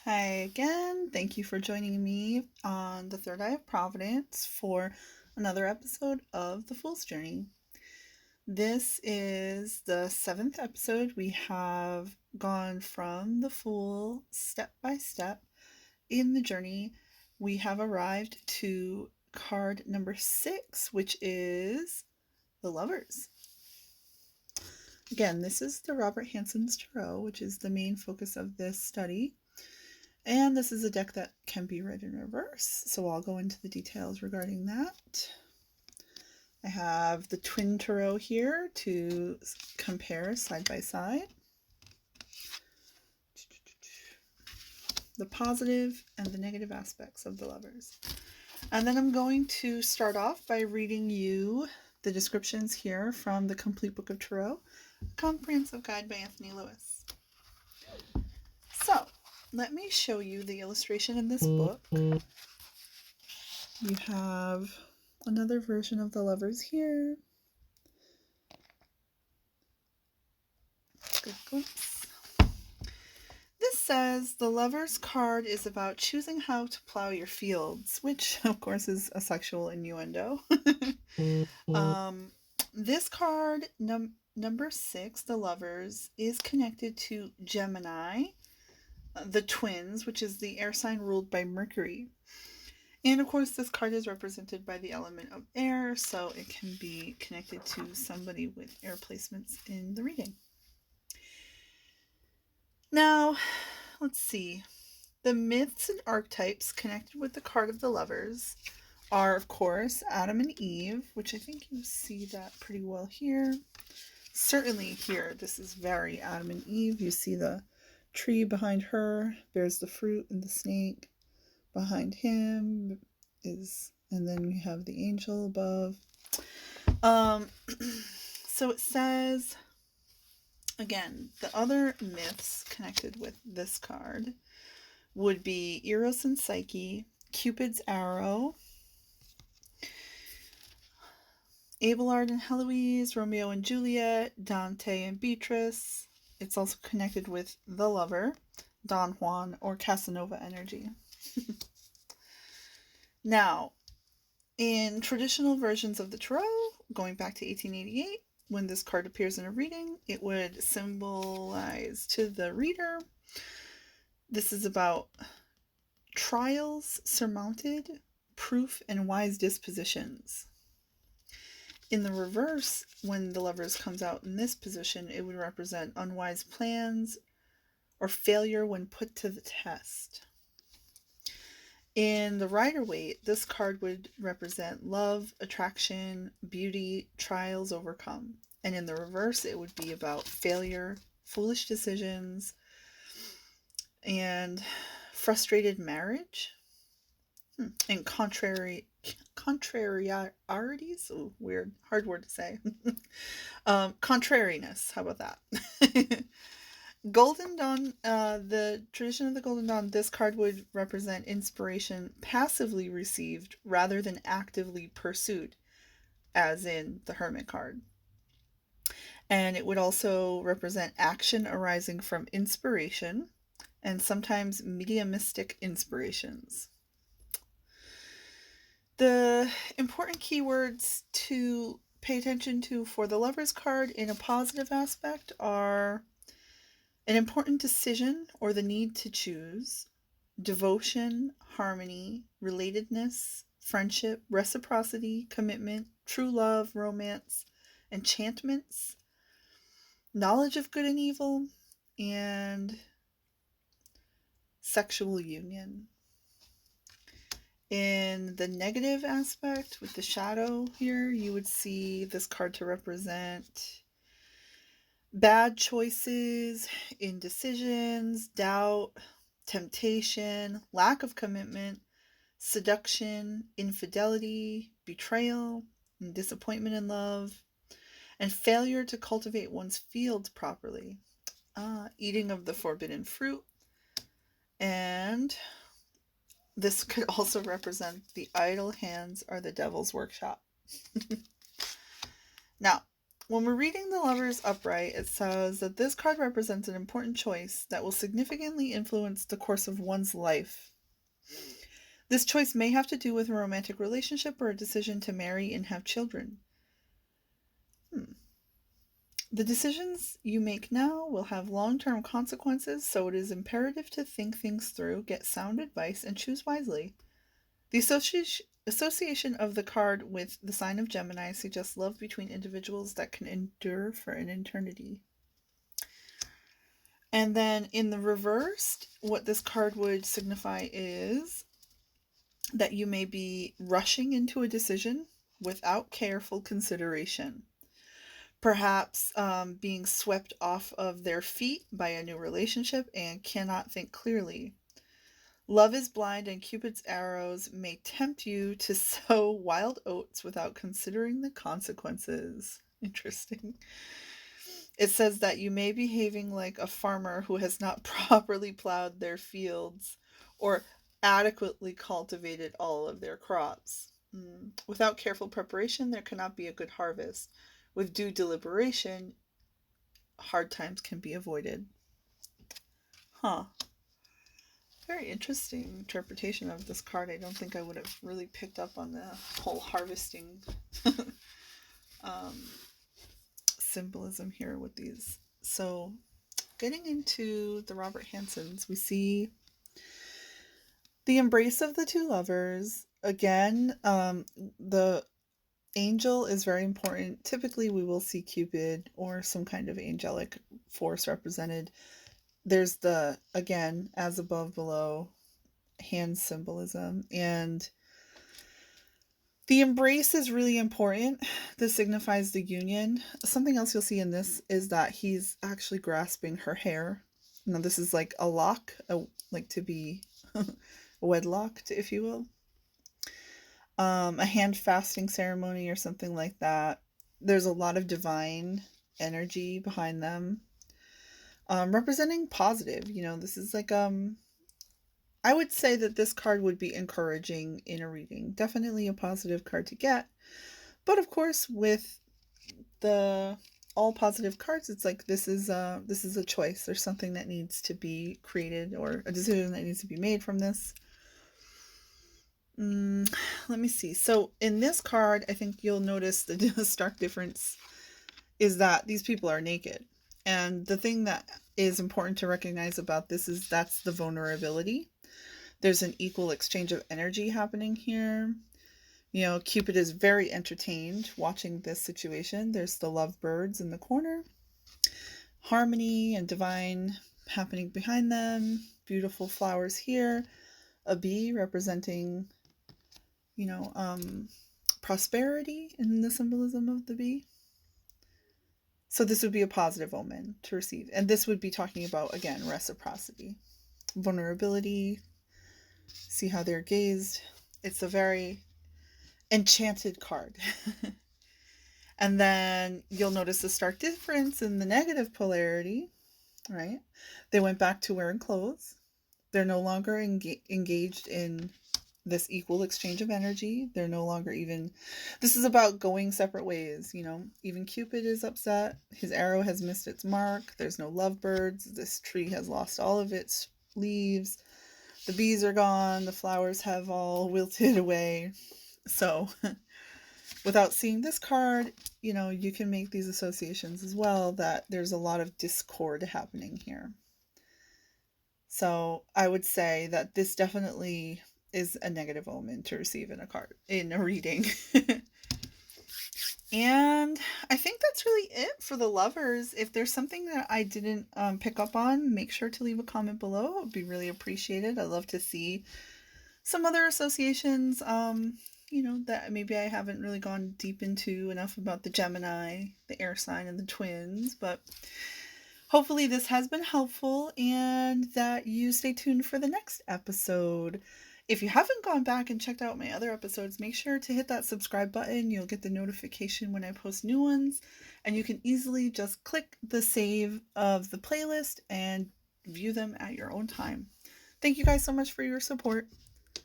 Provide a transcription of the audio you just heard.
Hi again. Thank you for joining me on the Third Eye of Providence for another episode of The Fool's Journey. This is the 7th episode. We have gone from the Fool step by step in the journey. We have arrived to card number 6, which is the Lovers. Again, this is the Robert Hansen's Tarot, which is the main focus of this study. And this is a deck that can be read in reverse, so I'll go into the details regarding that. I have the twin tarot here to compare side by side. The positive and the negative aspects of the Lovers. And then I'm going to start off by reading you the descriptions here from the Complete Book of Tarot, a comprehensive guide by Anthony Lewis. So, let me show you the illustration in this book. You have another version of the Lovers here. Good glimpse. This says the Lovers card is about choosing how to plow your fields, which of course is a sexual innuendo. This card, number 6, the Lovers, is connected to Gemini, the twins, which is the air sign ruled by Mercury. And of course, this card is represented by the element of air, so it can be connected to somebody with air placements in the reading. Now, let's see. The myths and archetypes connected with the card of the Lovers are, of course, Adam and Eve, which I think you see that pretty well here. Certainly here, this is very Adam and Eve. You see the tree behind her bears the fruit, and the snake behind him is, and then we have the angel above. So it says, again, the other myths connected with this card would be Eros and Psyche, Cupid's arrow, Abelard and Heloise, Romeo and Juliet, Dante and Beatrice. It's also connected with the lover, Don Juan, or Casanova energy. Now, in traditional versions of the tarot, going back to 1888, when this card appears in a reading, it would symbolize to the reader, this is about trials surmounted, proof, and wise dispositions. In the reverse, when the Lovers comes out in this position, it would represent unwise plans or failure when put to the test. In the Rider-Waite, this card would represent love, attraction, beauty, trials overcome. And in the reverse, it would be about failure, foolish decisions, and frustrated marriage, and contrariities. Oh, weird, hard word to say. Contrariness, how about that? Golden Dawn, the tradition of the Golden Dawn, this card would represent inspiration passively received rather than actively pursued, as in the Hermit card. And it would also represent action arising from inspiration and sometimes mediumistic inspirations. The important keywords to pay attention to for the Lovers card in a positive aspect are an important decision or the need to choose, devotion, harmony, relatedness, friendship, reciprocity, commitment, true love, romance, enchantments, knowledge of good and evil, and sexual union. In the negative aspect, with the shadow here, you would see this card to represent bad choices, indecisions, doubt, temptation, lack of commitment, seduction, infidelity, betrayal, and disappointment in love, and failure to cultivate one's fields properly, eating of the forbidden fruit, and this could also represent the idle hands are the devil's workshop. Now, when we're reading the Lovers upright, it says that this card represents an important choice that will significantly influence the course of one's life. This choice may have to do with a romantic relationship or a decision to marry and have children. The decisions you make now will have long-term consequences, so it is imperative to think things through, get sound advice, and choose wisely. The association of the card with the sign of Gemini suggests love between individuals that can endure for an eternity. And then in the reversed, what this card would signify is that you may be rushing into a decision without careful consideration. Perhaps being swept off of their feet by a new relationship and cannot think clearly. Love is blind, and Cupid's arrows may tempt you to sow wild oats without considering the consequences. Interesting. It says that you may be behaving like a farmer who has not properly plowed their fields or adequately cultivated all of their crops. Without careful preparation, there cannot be a good harvest. With due deliberation, hard times can be avoided. Very interesting interpretation of this card. I don't think I would have really picked up on the whole harvesting symbolism here with these. So, getting into the Robert Hansons, we see the embrace of the two lovers. Again, the angel is very important. Typically, we will see Cupid or some kind of angelic force represented. There's the, again, as above, below, hand symbolism. And the embrace is really important. This signifies the union. Something else you'll see in this is that he's actually grasping her hair. Now, this is like a lock, like to be wedlocked, if you will. A hand fasting ceremony or something like that. There's a lot of divine energy behind them, representing positive. This is like I would say that this card would be encouraging in a reading. Definitely a positive card to get, but of course, with the all positive cards, it's like this is a choice. There's something that needs to be created, or a decision that needs to be made from this. Let me see. So in this card, I think you'll notice the stark difference is that these people are naked. And the thing that is important to recognize about this is that's the vulnerability. There's an equal exchange of energy happening here. Cupid is very entertained watching this situation. There's the lovebirds in the corner. Harmony and divine happening behind them. Beautiful flowers here. A bee representing prosperity in the symbolism of the bee. So this would be a positive omen to receive. And this would be talking about, again, reciprocity, vulnerability. See how they're gazed. It's a very enchanted card. And then you'll notice a stark difference in the negative polarity, right? They went back to wearing clothes. They're no longer engaged in this equal exchange of energy. They're no longer this is about going separate ways. Even Cupid is upset. His arrow has missed its mark. There's no lovebirds. This tree has lost all of its leaves. The bees are gone. The flowers have all wilted away. So without seeing this card, you can make these associations as well, that there's a lot of discord happening here. So I would say that this definitely is a negative omen to receive in a reading. And I think that's really it for the lovers. If there's something that I didn't pick up on, make sure to leave a comment below. It would be really appreciated. I'd love to see some other associations, that maybe I haven't really gone deep into enough about the Gemini, the air sign, and the twins. But hopefully this has been helpful and that you stay tuned for the next episode. If you haven't gone back and checked out my other episodes, make sure to hit that subscribe button. You'll get the notification when I post new ones, and you can easily just click the save of the playlist and view them at your own time. Thank you guys so much for your support.